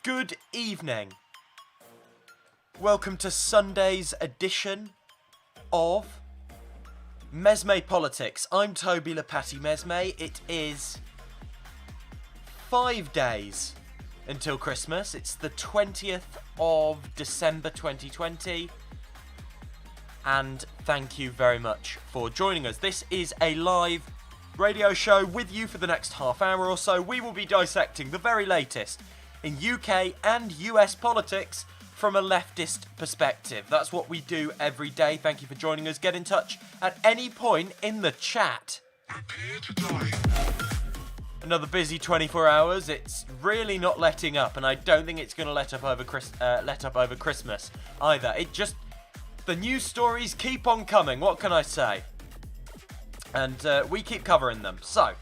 Good evening. Welcome to Sunday's edition of Mesme Politics. I'm Toby Lepati Mesme. It is 5 days until Christmas. It's the 20th of December 2020. And thank you very much for joining us. This is a live radio show with you for the next half hour or so. We will be dissecting the very latest in UK and US politics from a leftist perspective. That's what we do every day. Thank you for joining us. Get in touch at any point in the chat. Prepare to die. Another busy 24 hours. It's really not letting up, and I don't think it's going to let up over Christmas either. The news stories keep on coming. What can I say? And we keep covering them. So,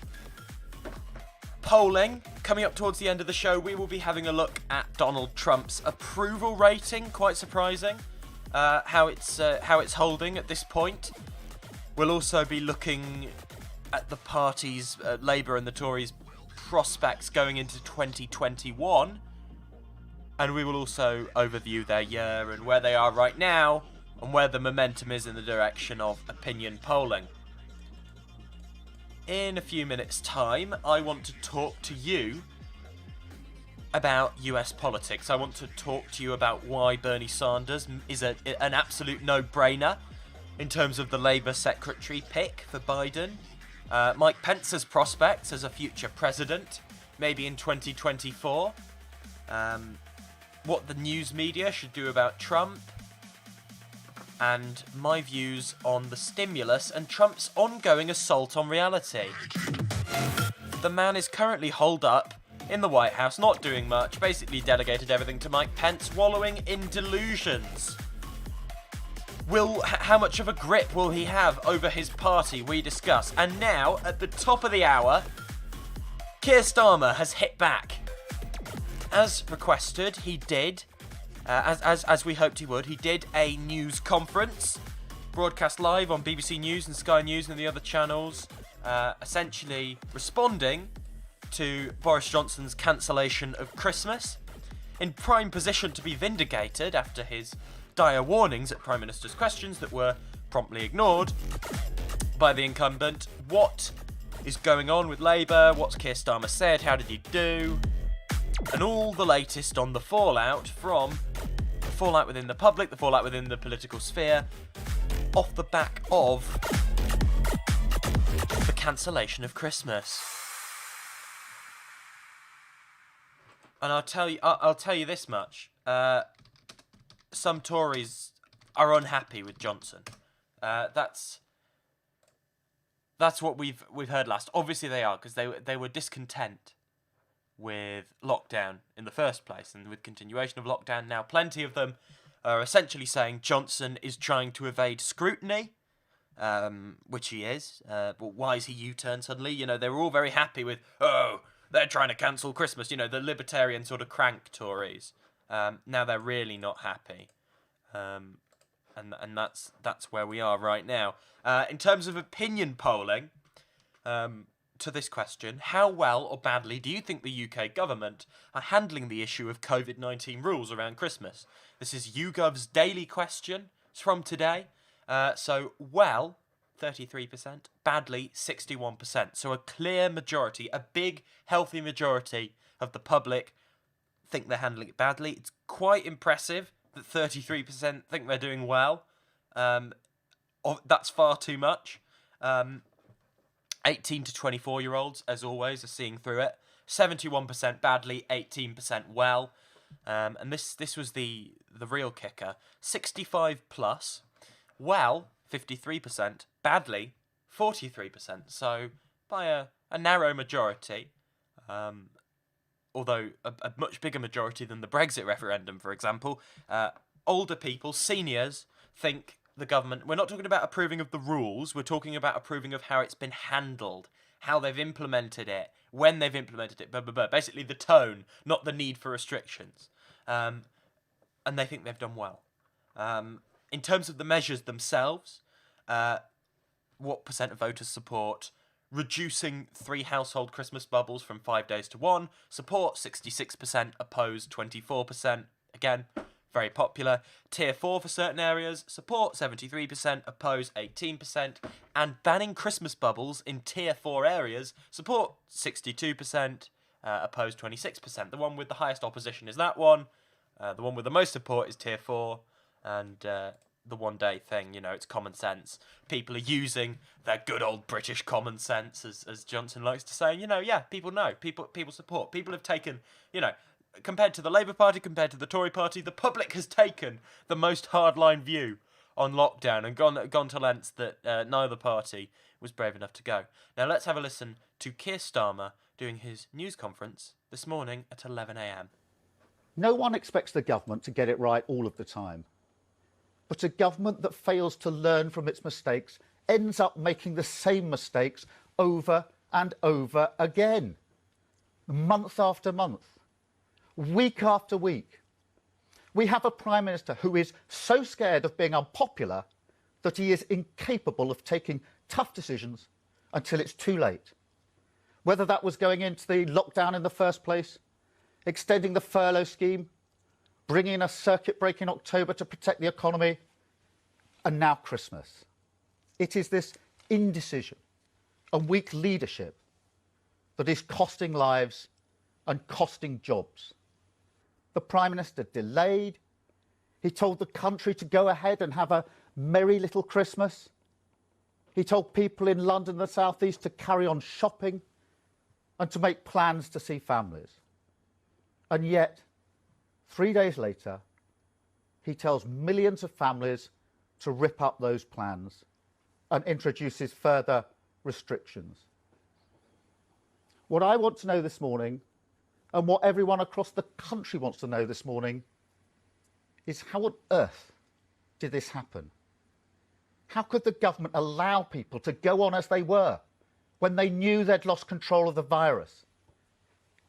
polling. Coming up towards the end of the show, we will be having a look at Donald Trump's approval rating. Quite surprising how it's holding at this point. We'll also be looking at the parties, Labour and the Tories' prospects going into 2021. And we will also overview their year and where they are right now and where the momentum is in the direction of opinion polling. In a few minutes' time, I want to talk to you about US politics. I want to talk to you about why Bernie Sanders is an absolute no-brainer in terms of the Labour Secretary pick for Biden. Mike Pence's prospects as a future president, maybe in 2024. What the news media should do about Trump. And my views on the stimulus and Trump's ongoing assault on reality. The man is currently holed up in the White House, not doing much, basically delegated everything to Mike Pence, wallowing in delusions. How much of a grip will he have over his party? We discuss. And now, at the top of the hour, Keir Starmer has hit back. As requested, he did. As we hoped he would, he did a news conference, broadcast live on BBC News and Sky News and the other channels, essentially responding to Boris Johnson's cancellation of Christmas, in prime position to be vindicated after his dire warnings at Prime Minister's questions that were promptly ignored by the incumbent. What is going on with Labour? What's Keir Starmer said? How did he do? And all the latest on the fallout within the public, the fallout within the political sphere, off the back of the cancellation of Christmas. And I'll tell you this much: some Tories are unhappy with Johnson. That's what we've heard last. Obviously, they are, because they were discontent with lockdown in the first place, and with continuation of lockdown now. Plenty of them are essentially saying Johnson is trying to evade scrutiny, which he is. But why is he U-turned suddenly? You know, they were all very happy with, they're trying to cancel Christmas. You know, the libertarian sort of crank Tories. Now they're really not happy. And that's where we are right now. In terms of opinion polling, to this question: how well or badly do you think the UK government are handling the issue of COVID-19 rules around Christmas? This is YouGov's daily question. It's from today. So, well, 33%, badly, 61%. So a clear majority, a big, healthy majority of the public think they're handling it badly. It's quite impressive that 33% think they're doing well. That's far too much. 18 to 24-year-olds, as always, are seeing through it. 71% badly, 18% well. And this was the real kicker. 65 plus, well, 53%, badly, 43%. So by a narrow majority, although a much bigger majority than the Brexit referendum, for example, older people, seniors, think the government, we're not talking about approving of the rules, we're talking about approving of how it's been handled, how they've implemented it, when they've implemented it, blah, blah, blah. Basically the tone, not the need for restrictions. And they think they've done well. In terms of the measures themselves, what percent of voters support reducing 3 household Christmas bubbles from 5 days to 1. Support 66%, opposed 24%. Again, very popular. Tier 4 for certain areas, support 73%, oppose 18%. And banning Christmas bubbles in Tier 4 areas, support 62%, oppose 26%. The one with the highest opposition is that one. The one with the most support is Tier 4. And the 1 day thing, it's common sense. People are using their good old British common sense, as Johnson likes to say. People know. People support. People have taken, compared to the Labour Party, compared to the Tory Party, the public has taken the most hardline view on lockdown and gone to lengths that neither party was brave enough to go. Now let's have a listen to Keir Starmer doing his news conference this morning at 11 a.m. No one expects the government to get it right all of the time. But a government that fails to learn from its mistakes ends up making the same mistakes over and over again. Month after month. Week after week. We have a Prime Minister who is so scared of being unpopular that he is incapable of taking tough decisions until it's too late. Whether that was going into the lockdown in the first place, extending the furlough scheme, bringing in a circuit break in October to protect the economy, and now Christmas. It is this indecision and weak leadership that is costing lives and costing jobs. The Prime Minister delayed. He told the country to go ahead and have a merry little Christmas. He told people in London and the South East to carry on shopping and to make plans to see families. And yet, 3 days later, he tells millions of families to rip up those plans and introduces further restrictions. What I want to know this morning, and what everyone across the country wants to know this morning, is how on earth did this happen? How could the government allow people to go on as they were when they knew they'd lost control of the virus?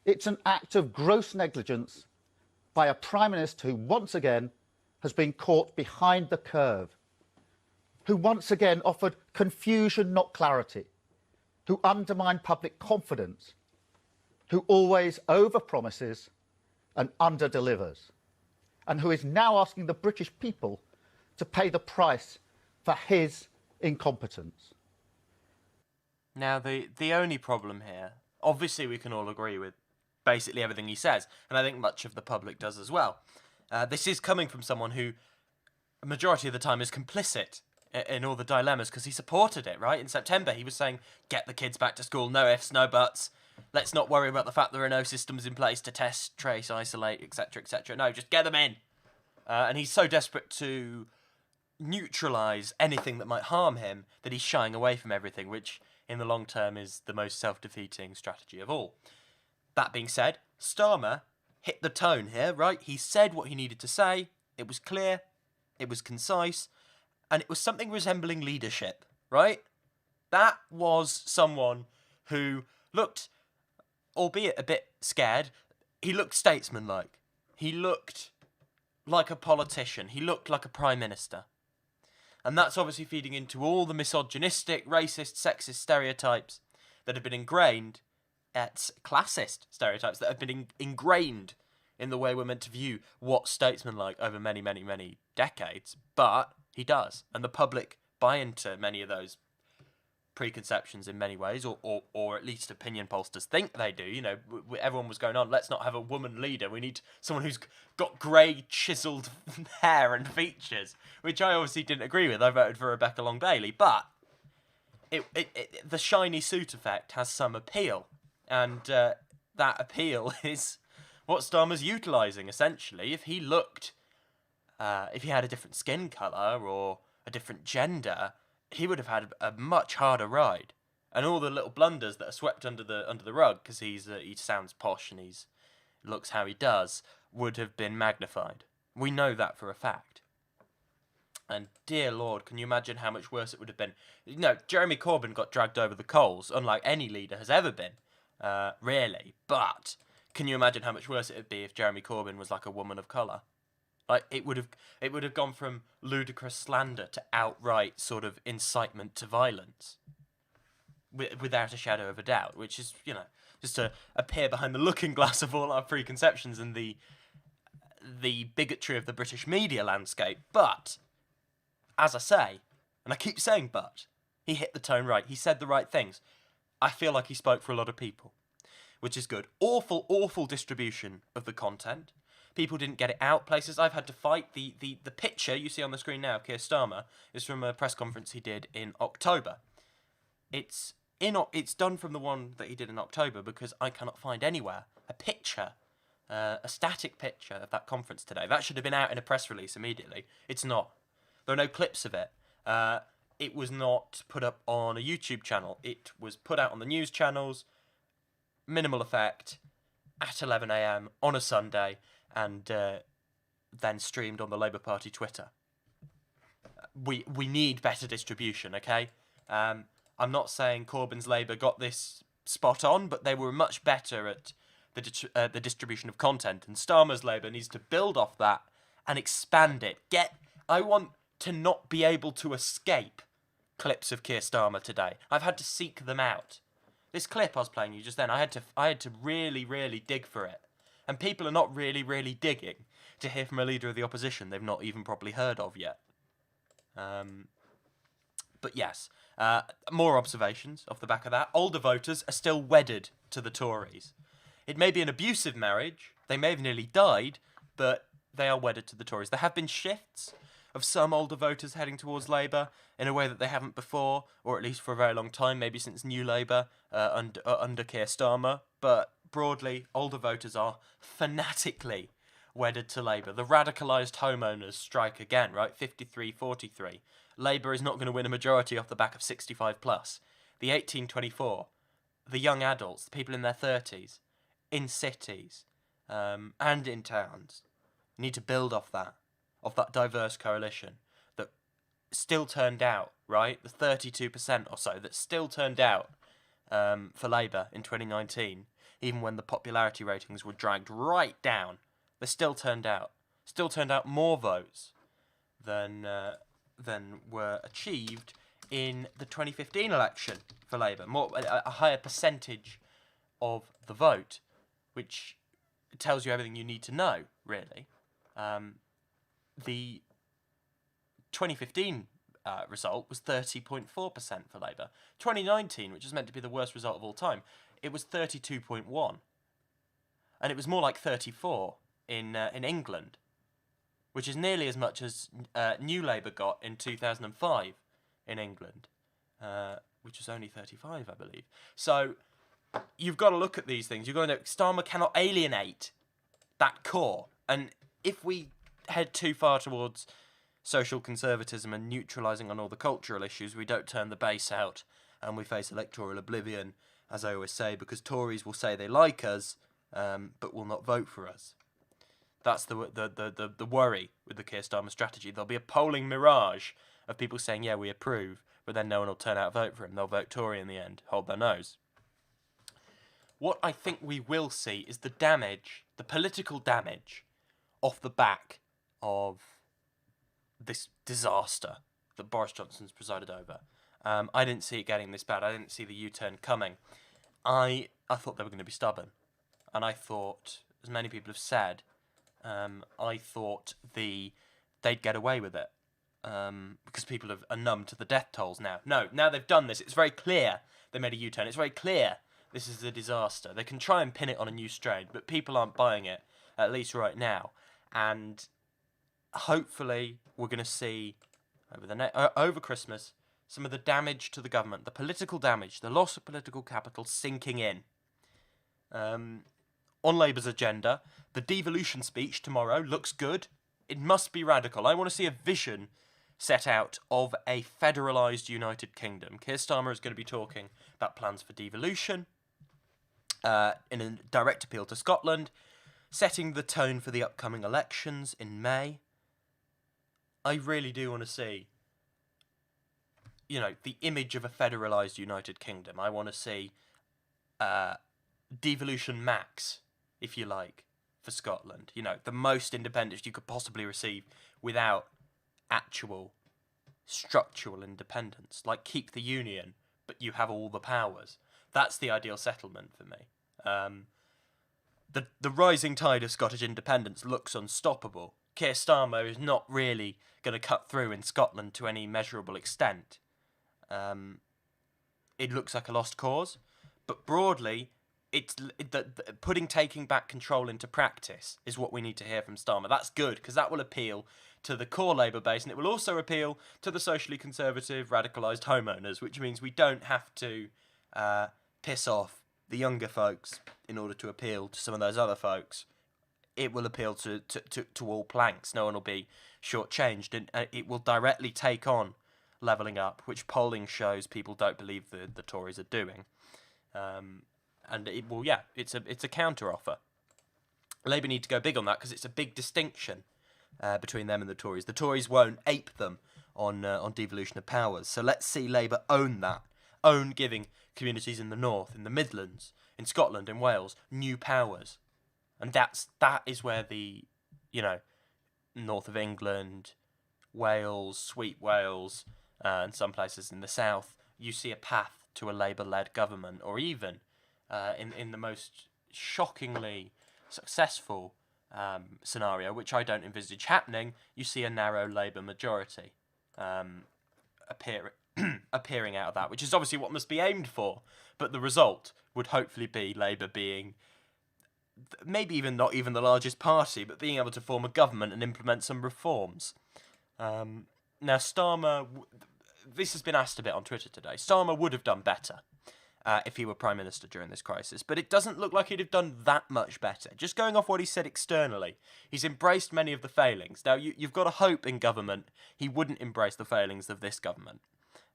It's an act of gross negligence by a Prime Minister who once again has been caught behind the curve, who once again offered confusion, not clarity, who undermined public confidence, who always overpromises and underdelivers, and who is now asking the British people to pay the price for his incompetence. Now, the only problem here, obviously we can all agree with basically everything he says, and I think much of the public does as well. This is coming from someone who, a majority of the time, is complicit in all the dilemmas because he supported it, right? In September, he was saying, get the kids back to school, no ifs, no buts. Let's not worry about the fact there are no systems in place to test, trace, isolate, etc., etc. No, just get them in. And he's so desperate to neutralise anything that might harm him that he's shying away from everything, which in the long term is the most self-defeating strategy of all. That being said, Starmer hit the tone here, right? He said what he needed to say. It was clear, it was concise, and it was something resembling leadership, right? That was someone who looked, albeit a bit scared, he looked statesmanlike. He looked like a politician. He looked like a prime minister. And that's obviously feeding into all the misogynistic, racist, sexist stereotypes that have been ingrained, classist stereotypes that have been ingrained in the way we're meant to view what's statesmanlike over many, many, many decades. But he does. And the public buy into many of those preconceptions in many ways, or at least opinion pollsters think they do. You know, everyone was going on, let's not have a woman leader. We need someone who's got grey, chiseled hair and features, which I obviously didn't agree with. I voted for Rebecca Long-Bailey. But the shiny suit effect has some appeal. And that appeal is what Starmer's utilising, essentially. If he looked, if he had a different skin colour or a different gender, he would have had a much harder ride. And all the little blunders that are swept under the rug, because he sounds posh and he looks how he does, would have been magnified. We know that for a fact. And dear Lord, can you imagine how much worse it would have been? You know, Jeremy Corbyn got dragged over the coals, unlike any leader has ever been, really. But can you imagine how much worse it would be if Jeremy Corbyn was like a woman of colour? Like, it would have gone from ludicrous slander to outright sort of incitement to violence. without a shadow of a doubt, which is, just to appear behind the looking glass of all our preconceptions and the bigotry of the British media landscape. But, as I say, and I keep saying but, he hit the tone right. He said the right things. I feel like he spoke for a lot of people, which is good. Awful, awful distribution of the content. People didn't get it out places. I've had to fight. The picture you see on the screen now, Keir Starmer, is from a press conference he did in October. It's done from the one that he did in October because I cannot find anywhere a picture, a static picture of that conference today. That should have been out in a press release immediately. It's not. There are no clips of it. It was not put up on a YouTube channel. It was put out on the news channels, minimal effect, at 11 a.m. on a Sunday, and then streamed on the Labour Party Twitter. We need better distribution, okay? I'm not saying Corbyn's Labour got this spot on, but they were much better at the distribution of content, and Starmer's Labour needs to build off that and expand it. I want to not be able to escape clips of Keir Starmer today. I've had to seek them out. This clip I was playing you just then, I had to really, really dig for it. And people are not really, really digging to hear from a leader of the opposition they've not even probably heard of yet. But yes, more observations off the back of that. Older voters are still wedded to the Tories. It may be an abusive marriage, they may have nearly died, but they are wedded to the Tories. There have been shifts of some older voters heading towards Labour in a way that they haven't before, or at least for a very long time, maybe since New Labour under Keir Starmer. But broadly, older voters are fanatically wedded to Labour. The radicalised homeowners strike again, right? 53-43. Labour is not going to win a majority off the back of 65 plus. The 18-24, the young adults, the people in their 30s, in cities and in towns, need to build off that diverse coalition that still turned out, right? The 32% or so that still turned out for Labour in 2019, even when the popularity ratings were dragged right down. They still turned out more votes than were achieved in the 2015 election for Labour. A higher percentage of the vote, which tells you everything you need to know, really. The 2015 result was 30.4% for Labour. 2019, which is meant to be the worst result of all time, it was 32.1%. And it was more like 34 in England, which is nearly as much as New Labour got in 2005 in England, which was only 35, I believe. So you've got to look at these things. You've got to know Starmer cannot alienate that core. And if we head too far towards social conservatism and neutralising on all the cultural issues, we don't turn the base out and we face electoral oblivion, as I always say, because Tories will say they like us, but will not vote for us. That's the worry with the Keir Starmer strategy. There'll be a polling mirage of people saying, yeah, we approve, but then no one will turn out and vote for him. They'll vote Tory in the end, hold their nose. What I think we will see is the damage, the political damage, off the back of this disaster that Boris Johnson's presided over. I didn't see it getting this bad. I didn't see the U-turn coming. I thought they were going to be stubborn. And I thought, as many people have said, I thought they'd get away with it. Because people are numb to the death tolls now. No, now they've done this. It's very clear they made a U-turn. It's very clear this is a disaster. They can try and pin it on a new strain, but people aren't buying it, at least right now. And hopefully we're going to see over Christmas some of the damage to the government, the political damage, the loss of political capital sinking in. On Labour's agenda, the devolution speech tomorrow looks good. It must be radical. I want to see a vision set out of a federalised United Kingdom. Keir Starmer is going to be talking about plans for devolution in a direct appeal to Scotland, setting the tone for the upcoming elections in May. I really do want to see, the image of a federalised United Kingdom. I want to see devolution max, if you like, for Scotland. The most independence you could possibly receive without actual structural independence. Like keep the union, but you have all the powers. That's the ideal settlement for me. The rising tide of Scottish independence looks unstoppable. Keir Starmer is not really going to cut through in Scotland to any measurable extent. It looks like a lost cause, but broadly, taking back control into practice is what we need to hear from Starmer. That's good, because that will appeal to the core Labour base, and it will also appeal to the socially conservative, radicalised homeowners, which means we don't have to piss off the younger folks in order to appeal to some of those other folks. It will appeal to all planks. No one will be shortchanged, and it will directly take on levelling up, which polling shows people don't believe the Tories are doing. And it will, it's a counter offer. Labour need to go big on that because it's a big distinction between them and the Tories. The Tories won't ape them on devolution of powers. So let's see Labour own that, own giving communities in the north, in the Midlands, in Scotland, in Wales, new powers, and that is where the, north of England, Wales, sweet Wales, and some places in the south, you see a path to a Labour-led government, or even in the most shockingly successful scenario, which I don't envisage happening, you see a narrow Labour majority appearing out of that, which is obviously what must be aimed for. But the result would hopefully be Labour being maybe even not even the largest party, but being able to form a government and implement some reforms. Now, Starmer, this has been asked a bit on Twitter today. Starmer would have done better if he were Prime Minister during this crisis, but it doesn't look like he'd have done that much better. Just going off what he said externally, he's embraced many of the failings. Now, you've got to hope in government he wouldn't embrace the failings of this government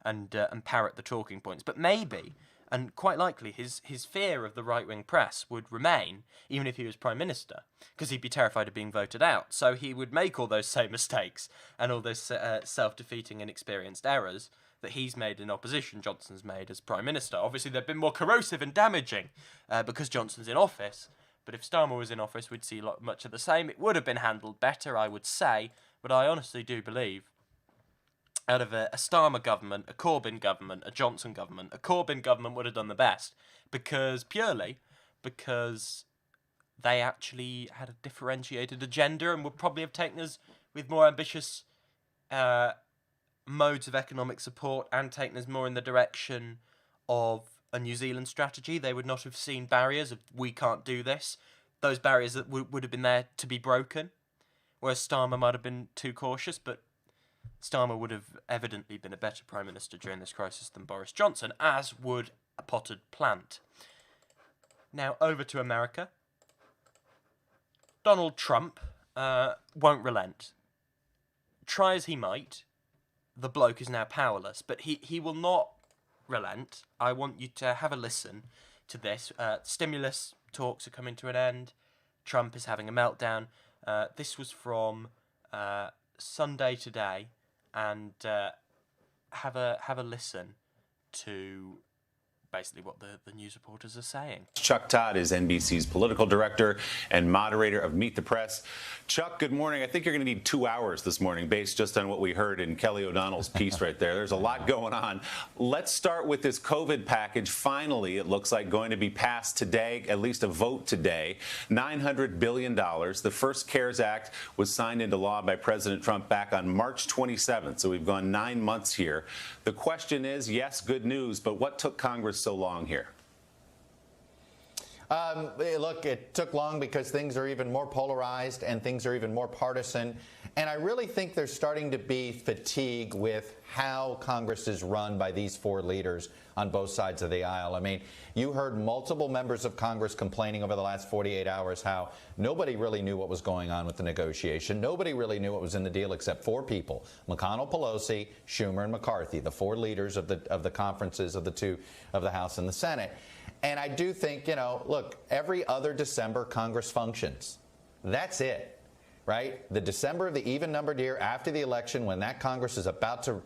and parrot the talking points, but maybe, and quite likely, his fear of the right-wing press would remain, even if he was Prime Minister, because he'd be terrified of being voted out. So he would make all those same mistakes and all those self-defeating and inexperienced errors that he's made in opposition, Johnson's made as Prime Minister. Obviously, they've been more corrosive and damaging because Johnson's in office, but if Starmer was in office, we'd see much of the same. It would have been handled better, I would say, but I honestly do believe out of a Starmer government, a Corbyn government, a Johnson government, a Corbyn government would have done the best purely because they actually had a differentiated agenda and would probably have taken us with more ambitious modes of economic support and taken us more in the direction of a New Zealand strategy. They would not have seen barriers of, we can't do this. Those barriers that would have been there to be broken, whereas Starmer might have been too cautious, but Starmer would have evidently been a better Prime Minister during this crisis than Boris Johnson, as would a potted plant. Now, over to America. Donald Trump won't relent. Try as he might, the bloke is now powerless, but he will not relent. I want you to have a listen to this. Stimulus talks are coming to an end. Trump is having a meltdown. This was from Sunday today, and have a listen to basically what the news reporters are saying. Chuck Todd is NBC's political director and moderator of Meet the Press. Chuck, good morning. I think you're going to need 2 hours this morning based just on what we heard in Kelly O'Donnell's piece right there. There's a lot going on. Let's start with this COVID package. Finally, it looks like going to be passed today, at least a vote today. $900 billion. The first CARES Act was signed into law by President Trump back on March 27th. So we've gone 9 months here. The question is, yes, good news, but what took Congress so long here? Look, it took long because things are even more polarized and things are even more partisan. And I really think there's starting to be fatigue with how Congress is run by these four leaders on both sides of the aisle. I mean, you heard multiple members of Congress complaining over the last 48 hours how nobody really knew what was going on with the negotiation. Nobody really knew what was in the deal except four people: McConnell, Pelosi, Schumer, and McCarthy, the four leaders of the conferences of the House and the Senate. And I do think, look, every other December Congress functions. That's it, right? The December of the even-numbered year after the election, when that Congress is about to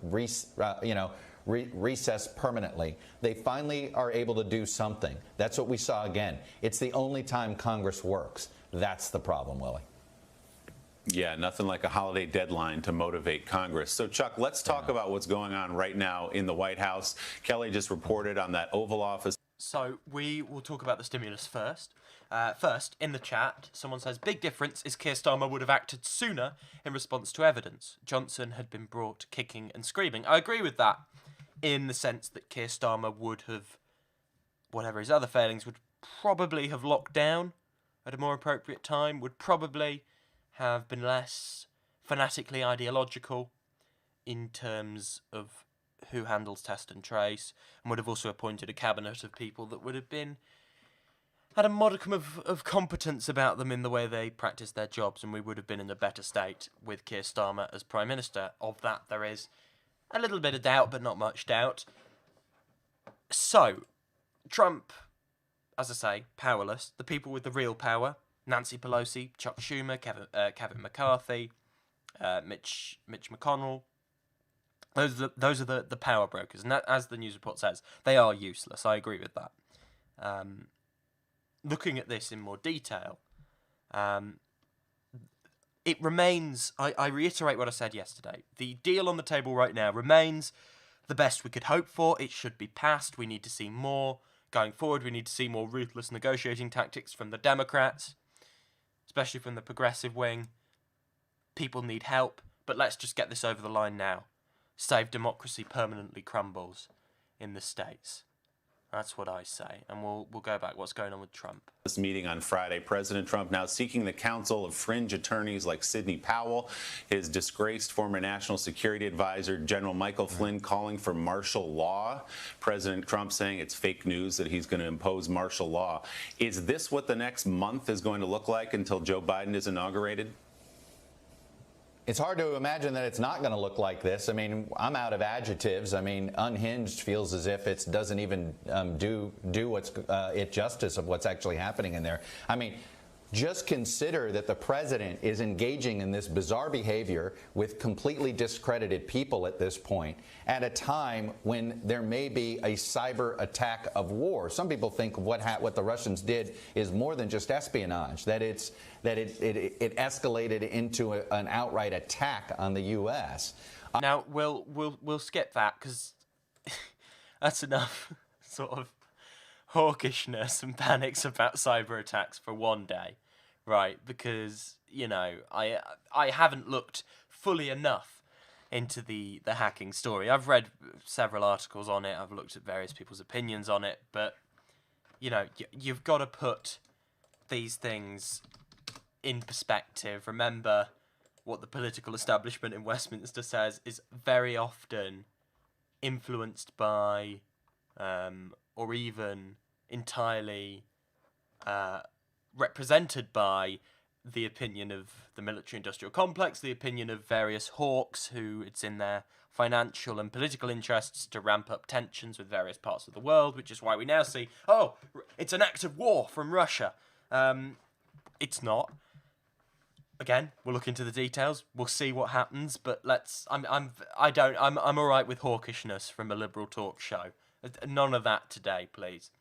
recess permanently, they finally are able to do something. That's what we saw again. It's the only time Congress works. That's the problem, Willie. Yeah, nothing like a holiday deadline to motivate Congress. So, Chuck, let's talk about what's going on right now in the White House. Kelly just reported on that Oval Office. So we will talk about the stimulus first. First, in the chat, someone says, big difference is Keir Starmer would have acted sooner in response to evidence. Johnson had been brought kicking and screaming. I agree with that in the sense that Keir Starmer would have, whatever his other failings, would probably have locked down at a more appropriate time, would probably have been less fanatically ideological in terms of who handles test and trace, and would have also appointed a cabinet of people that would have had a modicum of competence about them in the way they practice their jobs, and we would have been in a better state with Keir Starmer as Prime Minister. Of that, there is a little bit of doubt, but not much doubt. So, Trump, as I say, powerless. The people with the real power, Nancy Pelosi, Chuck Schumer, Kevin McCarthy, Mitch McConnell. Those are the power brokers, and that, as the news report says, they are useless. I agree with that. Looking at this in more detail, it remains, I reiterate what I said yesterday, the deal on the table right now remains the best we could hope for. It should be passed. We need to see more going forward. We need to see more ruthless negotiating tactics from the Democrats, especially from the progressive wing. People need help, but let's just get this over the line now. Save democracy permanently crumbles in the States. That's what I say. And we'll go back. What's going on with Trump? This meeting on Friday, President Trump now seeking the counsel of fringe attorneys like Sidney Powell, his disgraced former national security advisor, General Michael Flynn, calling for martial law. President Trump saying it's fake news that he's going to impose martial law. Is this what the next month is going to look like until Joe Biden is inaugurated? It's hard to imagine that it's not going to look like this. I mean, I'm out of adjectives. I mean, unhinged feels as if it doesn't even do what's it justice of what's actually happening in there. I mean, just consider that the president is engaging in this bizarre behavior with completely discredited people at this point, at a time when there may be a cyber attack of war. Some people think what the Russians did is more than just espionage, that it escalated into an outright attack on the U.S. Now we'll skip that because that's enough sort of hawkishness and panics about cyber attacks for one day, right? Because I haven't looked fully enough into the hacking story. I've read several articles on it. I've looked at various people's opinions on it, but you've got to put these things in perspective. Remember what the political establishment in Westminster says is very often influenced by or even entirely represented by the opinion of the military-industrial complex, the opinion of various hawks who it's in their financial and political interests to ramp up tensions with various parts of the world, which is why we now see, it's an act of war from Russia. It's not. Again, we'll look into the details. We'll see what happens, but I'm all right with hawkishness from a liberal talk show. None of that today, please.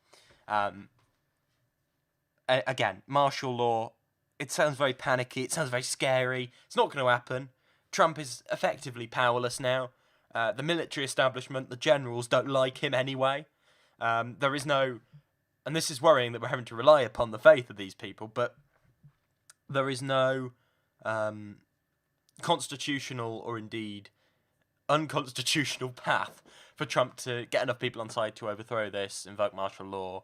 Again, martial law, it sounds very panicky, it sounds very scary. It's not going to happen. Trump is effectively powerless now. The military establishment, the generals, don't like him anyway. There is no... And this is worrying that we're having to rely upon the faith of these people, but there is no constitutional or indeed unconstitutional path for Trump to get enough people on side to overthrow this, invoke martial law,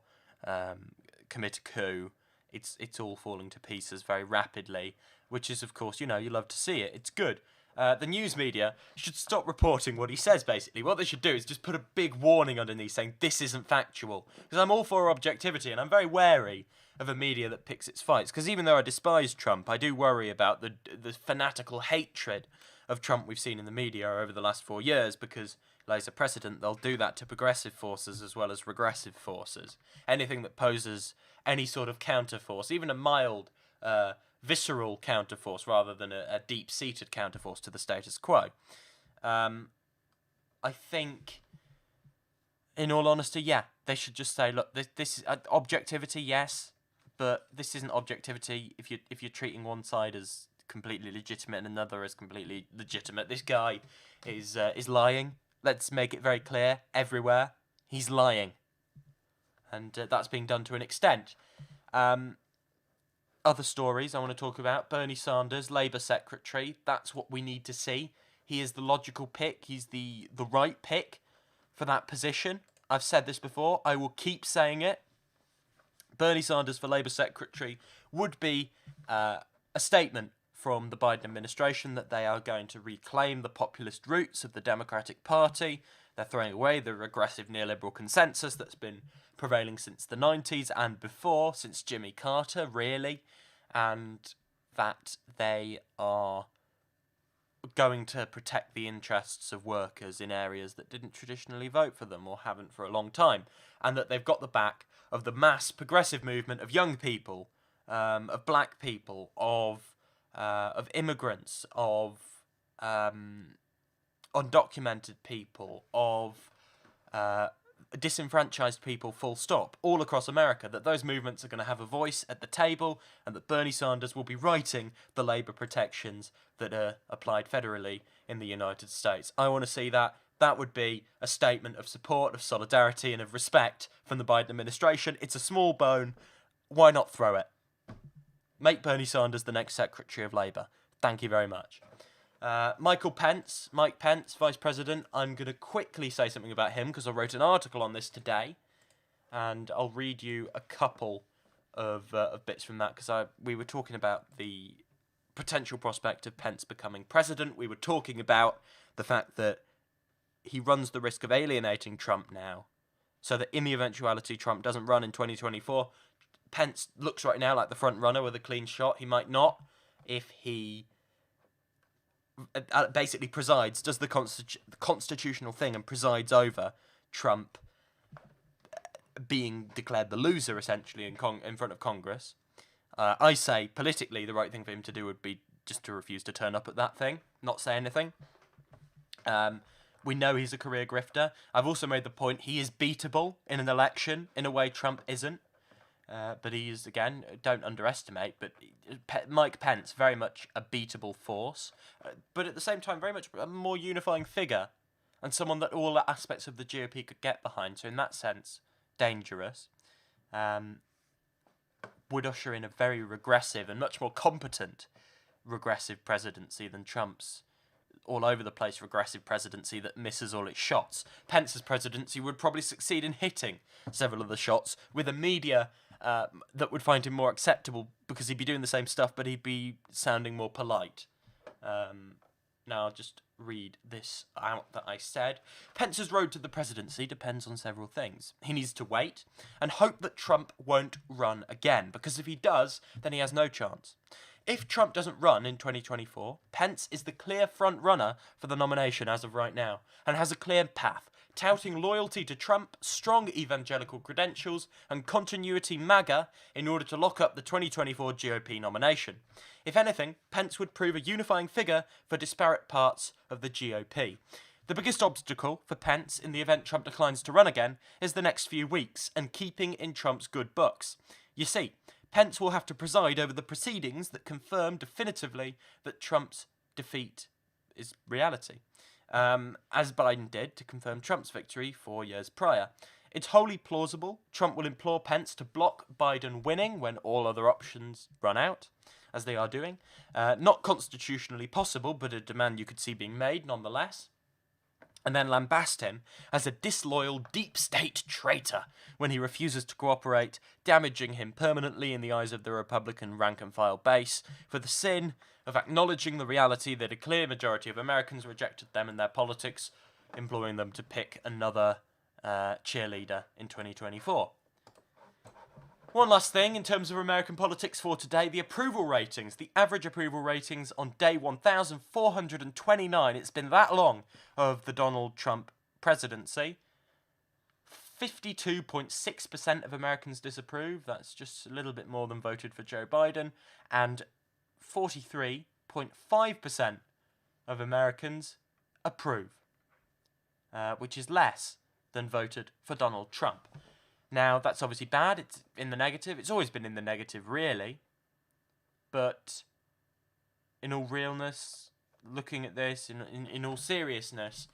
commit a coup. It's all falling to pieces very rapidly, which is, of course, you love to see it. It's good. The news media should stop reporting what he says, basically. What they should do is just put a big warning underneath saying this isn't factual. Because I'm all for objectivity, and I'm very wary of a media that picks its fights. Because even though I despise Trump, I do worry about the fanatical hatred of Trump we've seen in the media over the last 4 years, because lays a precedent they'll do that to progressive forces as well as regressive forces. Anything that poses any sort of counterforce, even a mild, visceral counterforce rather than a deep-seated counterforce to the status quo. I think, in all honesty, yeah, they should just say, look, this is objectivity, yes, but this isn't objectivity if you're treating one side as completely legitimate and another as completely legitimate. This guy is lying. Let's make it very clear everywhere. He's lying. And that's being done to an extent. Other stories I want to talk about. Bernie Sanders, Labour Secretary. That's what we need to see. He is the logical pick. He's the right pick for that position. I've said this before. I will keep saying it. Bernie Sanders for Labour Secretary would be a statement from the Biden administration that they are going to reclaim the populist roots of the Democratic Party. They're throwing away the regressive neoliberal consensus that's been prevailing since the 90s and before, since Jimmy Carter, really, and that they are going to protect the interests of workers in areas that didn't traditionally vote for them or haven't for a long time, and that they've got the back of the mass progressive movement of young people, of black people, of immigrants, of undocumented people, of disenfranchised people, full stop, all across America, that those movements are going to have a voice at the table and that Bernie Sanders will be writing the labour protections that are applied federally in the United States. I want to see that. That would be a statement of support, of solidarity and of respect from the Biden administration. It's a small bone. Why not throw it? Make Bernie Sanders the next Secretary of Labour. Thank you very much. Mike Pence, Vice President. I'm going to quickly say something about him because I wrote an article on this today, and I'll read you a couple of bits from that because we were talking about the potential prospect of Pence becoming president. We were talking about the fact that he runs the risk of alienating Trump now, so that in the eventuality Trump doesn't run in 2024, Pence looks right now like the front runner with a clean shot. He might not if he basically presides, does the constitutional thing and presides over Trump being declared the loser, essentially, in front of Congress. I say, politically, the right thing for him to do would be just to refuse to turn up at that thing, not say anything. We know he's a career grifter. I've also made the point he is beatable in an election in a way Trump isn't. But he is, again, don't underestimate, but Mike Pence, very much a beatable force, but at the same time, very much a more unifying figure, and someone that all aspects of the GOP could get behind, so in that sense, dangerous. Would usher in a very regressive and much more competent regressive presidency than Trump's all-over-the-place regressive presidency that misses all its shots. Pence's presidency would probably succeed in hitting several of the shots with a media that would find him more acceptable because he'd be doing the same stuff, but he'd be sounding more polite. Now I'll just read this out that I said. Pence's road to the presidency depends on several things. He needs to wait and hope that Trump won't run again, because if he does, then he has no chance. If Trump doesn't run in 2024, Pence is the clear front runner for the nomination as of right now, and has a clear path, touting loyalty to Trump, strong evangelical credentials, and continuity MAGA in order to lock up the 2024 GOP nomination. If anything, Pence would prove a unifying figure for disparate parts of the GOP. The biggest obstacle for Pence in the event Trump declines to run again is the next few weeks and keeping in Trump's good books. You see, Pence will have to preside over the proceedings that confirm definitively that Trump's defeat is reality, as Biden did to confirm Trump's victory 4 years prior. It's wholly plausible Trump will implore Pence to block Biden winning when all other options run out, as they are doing. Not constitutionally possible, but a demand you could see being made nonetheless. And then lambast him as a disloyal deep state traitor when he refuses to cooperate, damaging him permanently in the eyes of the Republican rank-and-file base for the sin of acknowledging the reality that a clear majority of Americans rejected them and their politics, imploring them to pick another cheerleader in 2024. One last thing in terms of American politics for today, the approval ratings. The average approval ratings on day 1,429, it's been that long, of the Donald Trump presidency. 52.6% of Americans disapprove. That's just a little bit more than voted for Joe Biden. And 43.5% of Americans approve, which is less than voted for Donald Trump. Now, that's obviously bad. It's in the negative. It's always been in the negative, really. But in all realness, looking at this in all seriousness,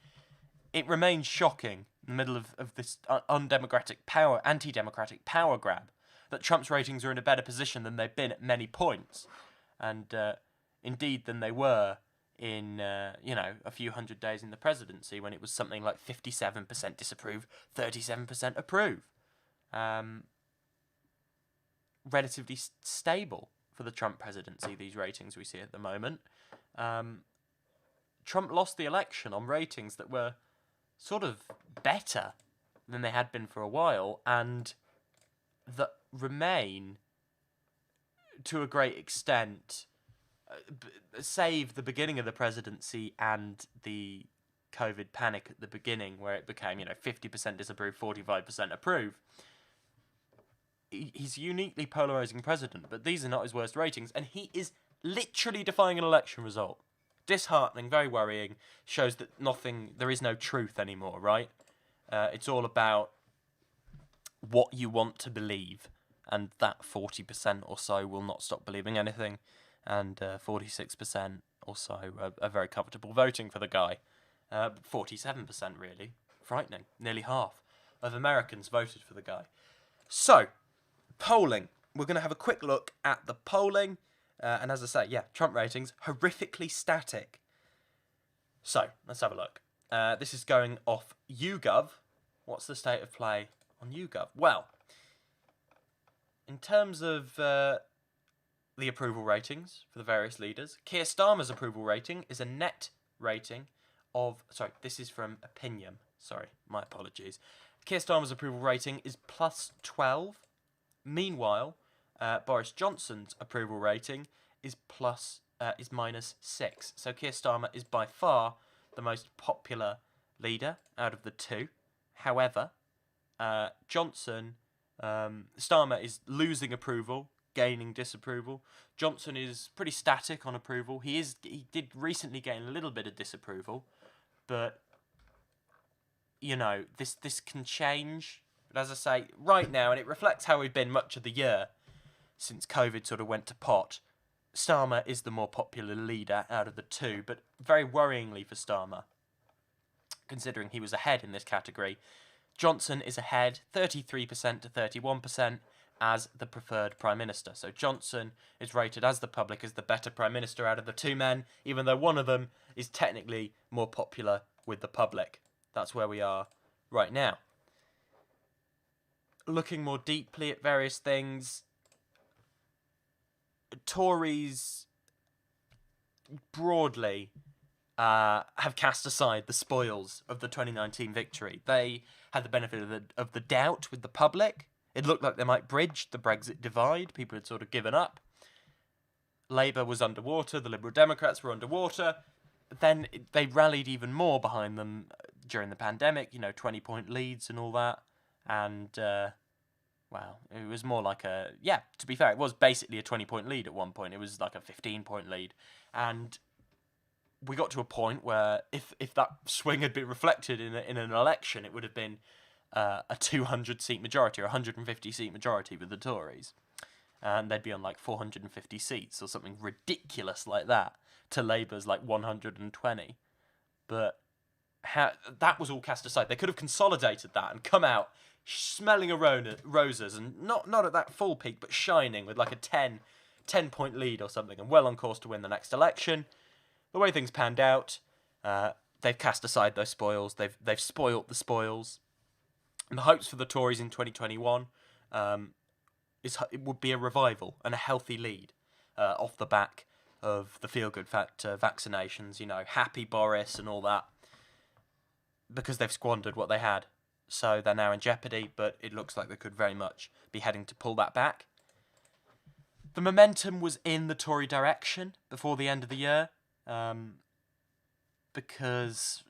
it remains shocking in the middle of this anti-democratic power grab that Trump's ratings are in a better position than they've been at many points, and indeed than they were in a few hundred days in the presidency when it was something like 57% disapprove, 37% approve. Relatively stable for the Trump presidency, these ratings we see at the moment. Trump lost the election on ratings that were sort of better than they had been for a while, and that remain, to a great extent, save the beginning of the presidency and the COVID panic at the beginning, where it became 50% disapprove, 45% approve. He's a uniquely polarizing president, but these are not his worst ratings, and he is literally defying an election result. Disheartening, very worrying, shows that there is no truth anymore, right? It's all about what you want to believe, and that 40% or so will not stop believing anything, and 46% or so are very comfortable voting for the guy. 47% really, frightening. Nearly half of Americans voted for the guy. So, polling. We're going to have a quick look at the polling. And as I say, Trump ratings, horrifically static. So, let's have a look. This is going off YouGov. What's the state of play on YouGov? Well, in terms of the approval ratings for the various leaders, Keir Starmer's approval rating is a net rating of... Sorry, this is from Opinion. Sorry, my apologies. Keir Starmer's approval rating is plus 12. Meanwhile, Boris Johnson's approval rating is minus 6. So Keir Starmer is by far the most popular leader out of the two. However, Starmer is losing approval, gaining disapproval. Johnson is pretty static on approval. He did recently gain a little bit of disapproval, but this can change. But as I say, right now, and it reflects how we've been much of the year since COVID sort of went to pot, Starmer is the more popular leader out of the two, but very worryingly for Starmer, considering he was ahead in this category. Johnson is ahead 33% to 31% as the preferred Prime Minister. So Johnson is rated as the public as the better Prime Minister out of the two men, even though one of them is technically more popular with the public. That's where we are right now. Looking more deeply at various things, Tories broadly have cast aside the spoils of the 2019 victory. They had the benefit of the doubt with the public. It looked like they might bridge the Brexit divide. People had sort of given up. Labour was underwater. The Liberal Democrats were underwater. Then they rallied even more behind them during the pandemic, 20-point leads and all that. And, it was more like to be fair, it was basically a 20-point lead at one point. It was like a 15-point lead. And we got to a point where if that swing had been reflected in an election, it would have been a 200-seat majority or 150-seat majority with the Tories. And they'd be on like 450 seats or something ridiculous like that to Labour's like 120. But that was all cast aside. They could have consolidated that and come out smelling of roses and not at that full peak, but shining with like a 10-point lead or something and well on course to win the next election. The way things panned out, they've cast aside those spoils. They've spoilt the spoils. And the hopes for the Tories in 2021 it would be a revival and a healthy lead off the back of the feel-good vaccinations, happy Boris and all that, because they've squandered what they had. So they're now in jeopardy, but it looks like they could very much be heading to pull that back. The momentum was in the Tory direction before the end of the year, because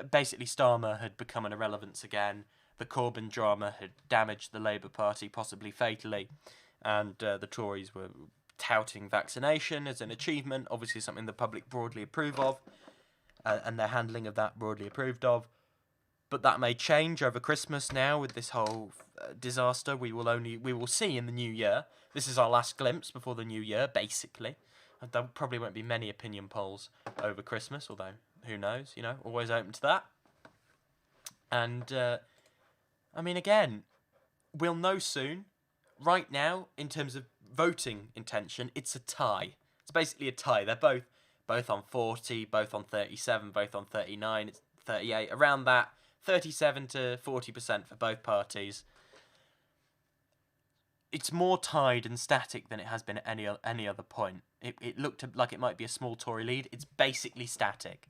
basically Starmer had become an irrelevance again. The Corbyn drama had damaged the Labour Party, possibly fatally, and the Tories were touting vaccination as an achievement, obviously something the public broadly approve of, and their handling of that broadly approved of. But that may change over Christmas now with this whole disaster. We will see in the new year. This is our last glimpse before the new year, basically. There probably won't be many opinion polls over Christmas, although who knows, always open to that. And, again, we'll know soon. Right now, in terms of voting intention, it's a tie. It's basically a tie. They're both on 40, both on 37, both on 39, it's 38, around that, 37 to 40% for both parties. It's more tied and static than it has been at any other point. It looked like it might be a small Tory lead. It's basically static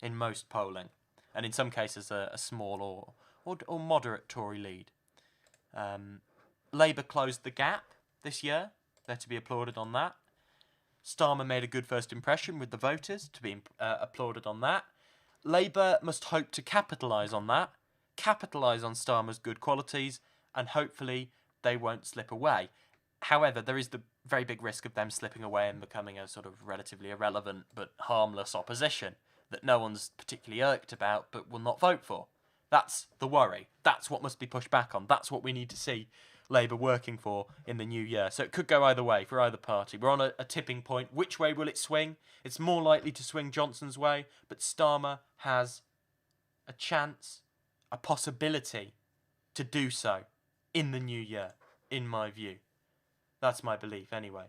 in most polling, and in some cases a small or moderate Tory lead. Labour closed the gap this year. They're to be applauded on that. Starmer made a good first impression with the voters, to be applauded on that. Labour must hope to capitalise on that, capitalise on Starmer's good qualities, and hopefully they won't slip away. However, there is the very big risk of them slipping away and becoming a sort of relatively irrelevant but harmless opposition that no one's particularly irked about but will not vote for. That's the worry. That's what must be pushed back on. That's what we need to see Labour working for in the new year. So it could go either way for either party. We're on a tipping point. Which way will it swing? It's more likely to swing Johnson's way, but Starmer has a chance, a possibility to do so in the new year, in my view. That's my belief anyway.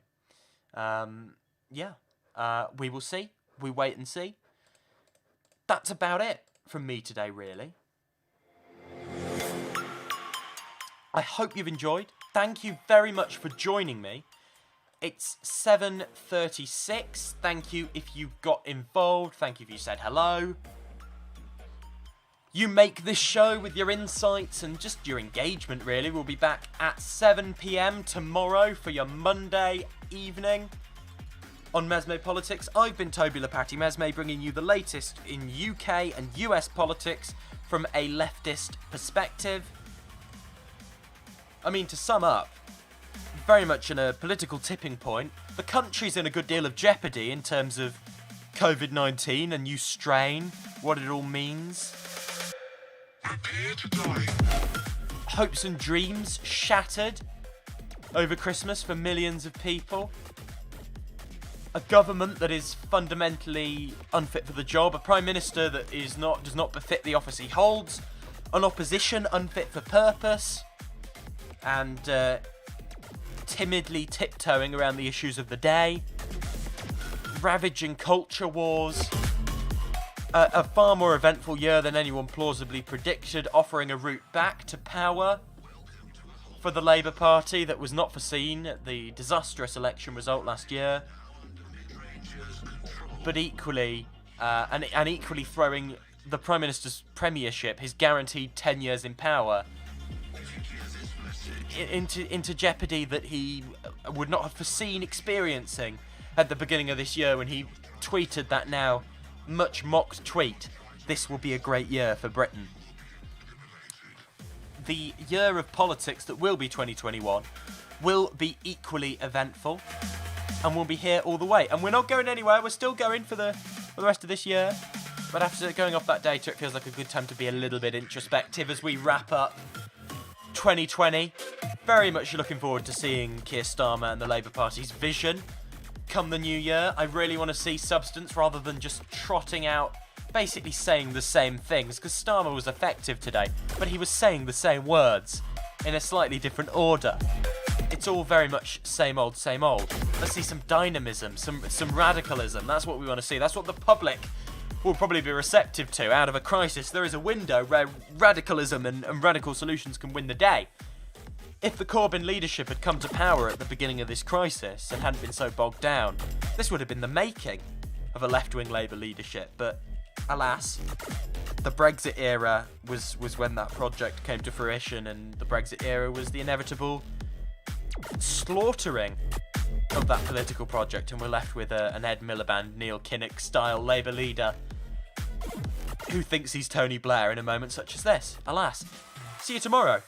We will see. We wait and see. That's about it from me today, really. I hope you've enjoyed. Thank you very much for joining me. It's 7:36. Thank you if you got involved. Thank you if you said hello. You make this show with your insights and just your engagement, really. We'll be back at 7 p.m. tomorrow for your Monday evening on Mesme Politics. I've been Toby Lapati Mesme, bringing you the latest in UK and US politics from a leftist perspective. To sum up, very much in a political tipping point, the country's in a good deal of jeopardy in terms of COVID-19, a new strain, what it all means. Prepare to die. Hopes and dreams shattered over Christmas for millions of people. A government that is fundamentally unfit for the job. A prime minister that does not befit the office he holds. An opposition unfit for purpose. And timidly tiptoeing around the issues of the day. Ravaging culture wars. A far more eventful year than anyone plausibly predicted, offering a route back to power for the Labour Party that was not foreseen at the disastrous election result last year. But equally, and equally throwing the Prime Minister's premiership, his guaranteed 10 years in power, into jeopardy that he would not have foreseen experiencing at the beginning of this year when he tweeted that now much mocked tweet, "This will be a great year for Britain." The year of politics that will be 2021 will be equally eventful and we'll be here all the way. And we're not going anywhere, we're still going for the rest of this year. But after going off that data, it feels like a good time to be a little bit introspective as we wrap up 2020. Very much looking forward to seeing Keir Starmer and the Labour Party's vision come the new year. I really want to see substance rather than just trotting out, basically saying the same things, because Starmer was effective today, but he was saying the same words in a slightly different order. It's all very much same old, same old. Let's see some dynamism, some radicalism. That's what we want to see. That's what the public will probably be receptive to. Out of a crisis, there is a window where radicalism and radical solutions can win the day. If the Corbyn leadership had come to power at the beginning of this crisis and hadn't been so bogged down, this would have been the making of a left-wing Labour leadership. But alas, the Brexit era was when that project came to fruition, and the Brexit era was the inevitable slaughtering of that political project, and we're left with an Ed Miliband, Neil Kinnock-style Labour leader who thinks he's Tony Blair in a moment such as this. Alas. See you tomorrow.